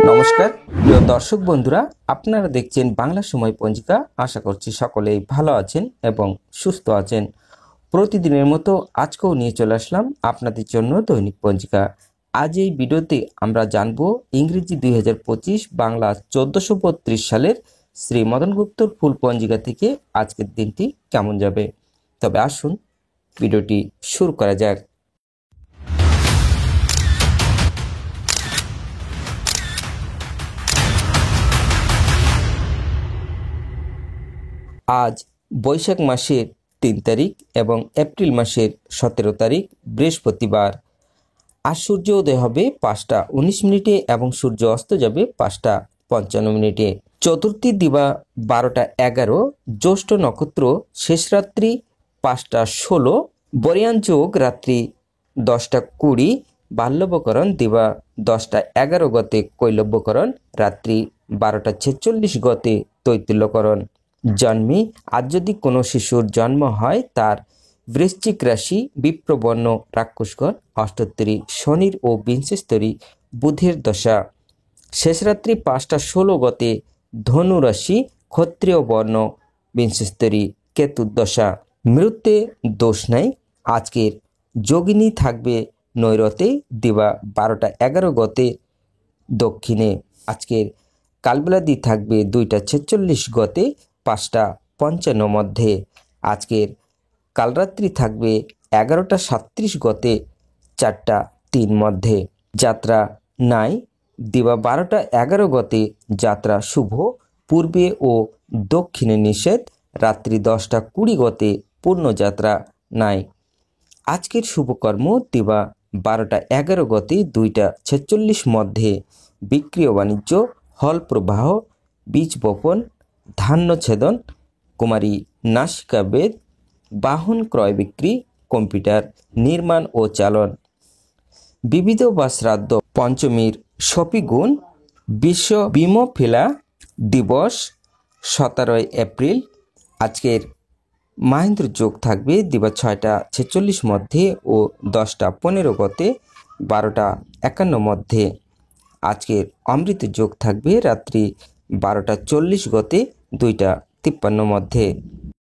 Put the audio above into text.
নমস্কার প্রিয় দর্শক বন্ধুরা, আপনারা দেখছেন বাংলা সময় পঞ্জিকা। আশা করছি সকলেই ভালো আছেন এবং সুস্থ আছেন। প্রতিদিনের মতো আজকেও নিয়ে চলে আসলাম আপনাদের জন্য দৈনিক পঞ্জিকা। আজ এই ভিডিওতে আমরা জানব ইংরেজি 2025 বাংলা 1432 সালের শ্রী মদন গুপ্তর ফুল পঞ্জিকা থেকে আজকের দিনটি কেমন যাবে। তবে আসুন ভিডিওটি শুরু করা যাক। আজ বৈশাখ মাসের 3 তারিখ এবং এপ্রিল মাসের 17 তারিখ বৃহস্পতিবার। আজ সূর্য উদয় হবে 5টা 19 মিনিটে এবং সূর্য অস্ত যাবে 5টা 55 মিনিটে। চতুর্থী দিবা 12টা 11, জ্যৈষ্ঠ নক্ষত্র শেষ রাত্রি 5টা 16, বরিয়ান যোগ রাত্রি 10টা 20, বাল্যবকরণ দিবা 10টা 11 গতে কৈলব্যকরণ, রাত্রি 12টা 46 গতে তৈতুল্যকরণ। জন্মে আজ যদি কোনো শিশুর জন্ম হয়, তার বৃশ্চিক রাশি বিপ্রবর্ণ রাক্ষসগণ, অষ্টোত্তরী শনির ও বিংশস্তরী বুধের দশা। শেষ রাত্রি 5টা 16 গতে ধনু রাশি ক্ষত্রিয় বর্ণ বিংশস্তরী কেতুর দশা। মৃত্যে দোষ নাই। আজকের যোগিনী থাকবে নৈরতে দিবা 12টা 11 গতে দক্ষিণে। আজকের কালবেলাদি থাকবে 2টা 46 গতে 5টা 55 মধ্যে। আজকের কালরাত্রি থাকবে 11টা 37 গতে 4টা 3 মধ্যে। যাত্রা নাই দিবা 12টা 11 গতে যাত্রা শুভ, পূর্বে ও দক্ষিণে নিষেধ, রাত্রি 10টা 20 গতে পূর্ণ যাত্রা নাই। আজকের শুভকর্ম দিবা 12টা 11 গতে 2টা 46 মধ্যে বিক্রিয় বাণিজ্য, হল প্রবাহ, বীজ বপন, ধান্য ছেদন, কুমারী নাসিকা বেদ, বাহন ক্রয় বিক্রি, কম্পিউটার নির্মাণ ও চালন। বিবিধ বা শ্রাদ্ধ পঞ্চমীর শপিগুণ। বিশ্ব বিমোফিলা দিবস 17 এপ্রিল। আজকের মাহেন্দ্র যোগ থাকবে দিবা 6টা 46 মধ্যে ও 10টা 15 গতে 12টা 51 মধ্যে। আজকের অমৃত যোগ থাকবে রাত্রি 12টা 40 গতে 2টা 53 মধ্যে।